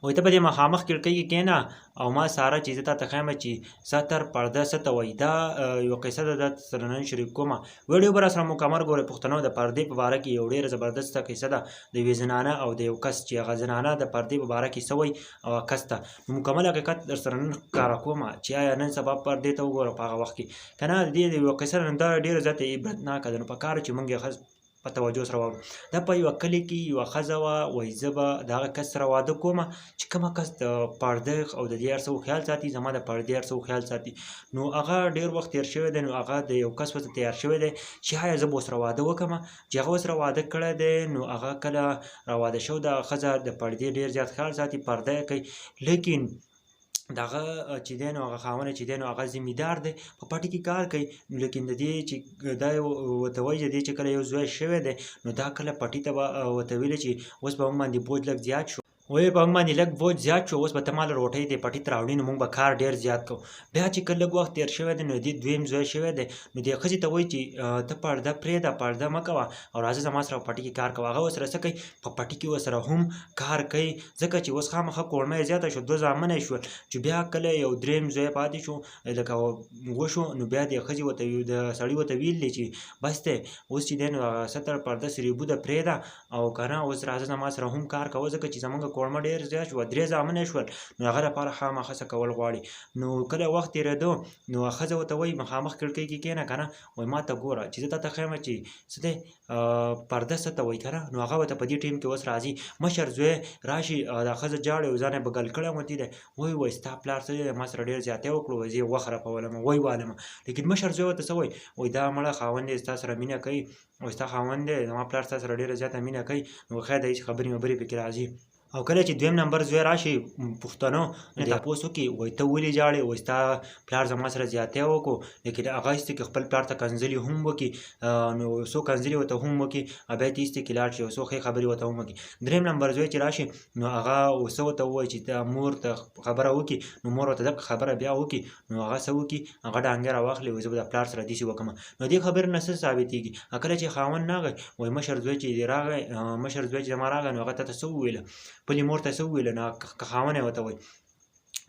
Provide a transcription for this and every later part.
وایي ته په دې مخامخ کړکۍ کې کېنه او ما ساره چې زه تاته ښیم چې ستر پرده څه ته وایي. دا یوه قصه ده دا سره نن شریک کومه. ویډیو به راسره مکمل ګورئ. پښتنو د پردې په باره کې یو ډېره زبردسته قصه ده د یوې زنانه او د یو کس چې هغه زنانه د پردې په باره کې څه وایي او کس ته نو مکمل حقیقت درسره نن ښکاره کومه چې آیا نن سبا پردې ته وګوره په هغه وخت کې که نه د دې یوه قصه ده دا ډېره زیاته عبرتناکه ده. نو پکار چې موږ یې په توجه سره واورو. دا په یوه کلي کې یوه ښځه وه. وایي زه به د هغه کس سره واده کومه چې کومه کس د پرده او د دې هر څه خیال ساتي زما د پردې هر څه خیال ساتي. نو هغه ډېر وخت تېر شوی دی. نو هغه د یو کس ورته تیار شوی دی چې آیا زه به ورسره واده وکړمه. چې هغه ورسره واده کړی دی نو هغه کله راواده شو دغه ښځه د پردې ډېر زیات خیال ساتي پرده یې کوي. لیکن دغه چې دی نو هغه خاوند چې دی نو هغه ذمېدار دی په پټي کې کار کوي. لیکن د دې چې دا ورته وایي چې دې چې کله یو زوی شوی دی نو دا کله پټي ته به ورته ویلي چې اوس به موږ باندې بوج لږ زیات شو. وایي په موږ باندې لږ بوج زیات شو. اوس به ته ما له روټۍ دې پټي ته راوړې نو موږ به کار ډېر زیات کوو. بیا چې کله لږ وخت تېر شوی دی نو د دې دویم زوی شوی دی نو دې ښځې ته وایي چې ته پرده پرېږده پرده مه کوه او راځه زما سره په پټي کې کار کوه. هغه ورسره څه کوي په پټي کې ورسره هم کار کوي ځکه چې اوس خامخا کوړمه یې زیاته شوه 2 زامن یې شول چې بیا کله یو درېیم زوی پاتې شو لکه وشو نو بیا دې ښځې ورته د سړي ورته ویل چې بس دی اوس چې دی نو ستر پرده سریبوده پرېږده او که نه اوس راځه زما سره هم کار کوه ځکه چې زموږ کوړمه ډېر زیات شوه 3 زامن یې شول نو هغه لپاره خامخا څه کول غواړي. نو کله وخت تېرېدو نو ښځه ورته وایي مخامخ کړکۍ کې کېنه که نه وایي ما ته ګوره چې زه تاته ښیم چې څه دی پرده څه ته وایي که نه. نو هغه ورته په دې ټایم کې اوس راځي مشر زوی راشي دا ښځه جاړي او ځان یې بګل کړی غوندې دی. وایي ستا پلار څه دی ما سره ډېر زیاتی وکړو وایي زه یې غوښه راپولم وایي والمه. لیکن مشر زوی ورته څه وایي وایي دا مړه خاوند دی ستا سره مینه کوي وایي ستا خاوند دی زما پلار ستا سره ډېره زیاته مینه کوي نو خیر دی چې خبرې مبرې پکې راځي. او کله چې دویم نمبر زوی راشي پښتنو نه تپوس وکړي وایي ته ولې ژاړې وایي ستا پلار زما سره زیاتی وکړو. لیکن هغه ایسته کې خپل پلار ته کنځلې هم وکړي نو څو کنځلې ورته هم وکړي بیا ته ایسته کې لاړ شي او څو ښې خبرې ورته هم وکړي. درېیم نمبر زوی چې راشي نو هغه څه ورته ووایي چې ته مور ته خبره وکړي نو مور ورته دغه خبره بیا وکړي نو هغه څه وکړي هغه ډانګې راواخلي وایي زه به د پلار سره داسې وکړم. نو دې خبرې نه څه ثابتېږي. کله چې خاوند راغی وایي مشر زوی چې راغی مشر زوی چې زما راغی نو هغه ته څه وویله خپلې مور ته څه وویله نو که خاوند یې ورته وایي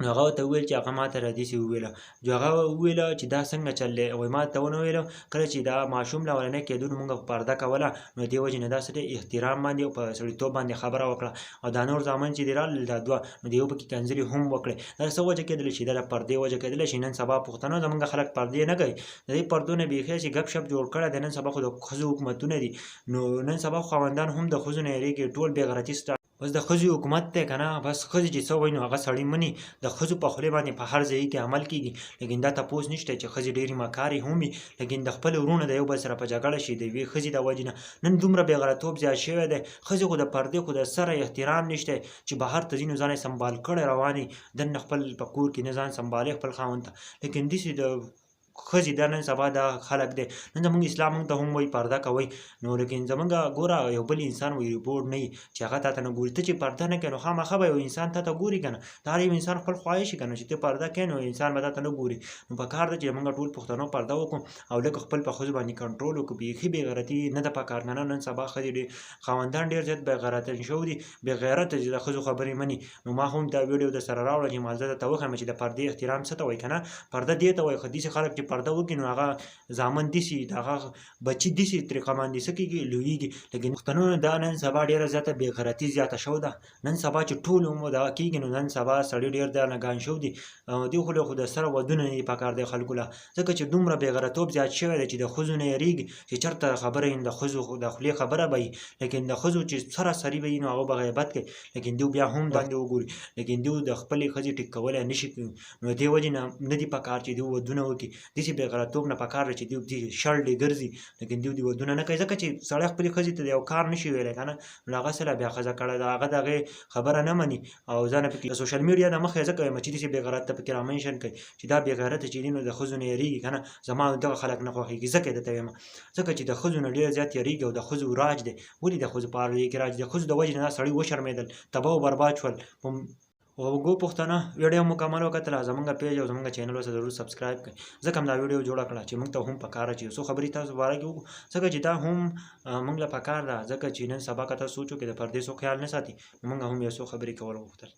نو هغه ورته وویل چې هغه ما ته داسې وویله نو هغه وویله چې دا څنګه چل دی وایي ما ته ونه ویله کله چې دا ماشوم له اولنی کېدو نو موږ پرده کوله نو دې وجې نه دا څه دی احترام باندې او په سړیتوب باندې خبره وکړه او دا نور زامن چې دي رالل دا 2 نو د یو پکې کنځلې هم وکړې. دا څه وجه کېدلی شي دا د پردې وجه کېدلی شي. نن سبا پښتنو زموږ خلک پردې نه کوي د دې پردو نه بیخي چې ګپ شپ جوړ کړی دی. نن سبا خو د ښځو حکومتونه دي نو نن سبا خو خاوندان هم د ښځو نه یېرېږي ټول بې غیرتي بس د ښځو حکومت دی که نه بس ښځې چې څه وایي نو هغه سړی مني د ښځو په خولې باندې په هر ځای کې عمل کېږي. لیکن دا تپوس نشته چې ښځې ډېرې مکارې هم وي لیکن د خپل ورونو د یو بل سره په جګړه شي د یوې ښځې د وجې نه نن دومره بې غیرتوب زیات شوی دی. ښځې خو د پردې خو د سره احترام نشته چې بهر ته ځي نو ځان یې سنبال کړی روانې دننه خپل په کور کې نه ځان سنبالې خپل خاوند ته. لیکن داسې د ښځې دا نن سبا دا خلک دی نن زموږ اسلام موږ ته هم وایي پرده کوئ نو لیکن زموږ ګوره یو بل انسان وایي ریپورټ نه وي چې هغه تا ته نه ګوري. ته چې پرده نه کوې نو خامخا به یو انسان تا ته ګوري که نه د هر یو انسان خپل خواهش وي که نه چې ته پرده کوې نو انسان به تا ته نه ګوري. نو پکار ده چې موږ ټول پښتنو پرده وکړو او لږ خپل په ښځو باندې کنټرول وکړو. بیخي بې غیرتي نه ده پکار نه نن سبا ښځې خاوندان ډېر زیات بې غیرته شوي دي بې غیرته چې د ښځو خبرې مني. نو ما هم دا ویډیو درسره راوړه چې ما زه درته وښیم چې د پردې احترام څه ته وایي که نه. پرده دې ته وایي خو داسې خلک چې پرده وکړي نو هغه زامن داسې د هغه بچي داسې طریقه باندې څه کېږي لویېږي. لیکن پښتنو دا نن سبا ډېره زیاته بې غیرتي زیاته شوې ده. نن سبا چې ټول عمر دغه کېږي نو نن سبا سړي ډېر دانګان شوي دي. دې خو د سره ودونه نه دي پکار دی خلکو له ځکه چې دومره بې غیرتوب زیات شوی دی چې د ښځو نه یېرېږي چې چېرته خبره د ښځو د خولې خبره به وي. لیکن د ښځو چې سره سري به وي نو هغه به غیبت کوي لیکن دوی بیا هم باندې وګوري لیکن دوی د خپلې ښځې ټیک کولی نه شي نو دې وجې نه دي پکار چې دوی ودونه وکړي. داسې بې غیرتوب نه پکار دی چې دوی شړلې ګرځي لیکن دوی ودونه نه کوي ځکه چې سړی خپلې ښځې ته د یو کار نه شي ویلی که نه نو هغه څه له بیا ښځه کړی ده هغه د هغې خبره نه مني او ځان پکې د سوشل میډیا د مخې ځکه وایم چې داسې بې غیرته پکې رامنشن کوي چې دا بې غیرته چې دي نو د ښځو نه یېرېږي که نه. زما دغه خلک نه خوښېږي ځکه یې درته وایم ځکه چې د ښځو نه ډېر زیات یېرېږي او د ښځو راج دی. ولې د ښځو په اړه کې راج د ښځو د وجې نه دا سړي وشرمېدل تباه و برباد شول. وګو پښتانه ویډیو مکمل وکتله زموږ پیج او زموږ چینل ورسره ضرور سبسکرایب کړئ ځکه هم دا ویډیو جوړه کړه چې موږ ته هم پکار چې څو خبرې تاسو باره کې وکړو ځکه چې دا هم موږ له پکار ده ځکه چې نن سبا که تاسو سوچ وکړئ د پردې څوک خیال نه ساتي نو موږ هم یو څو خبرې کول غوښتل.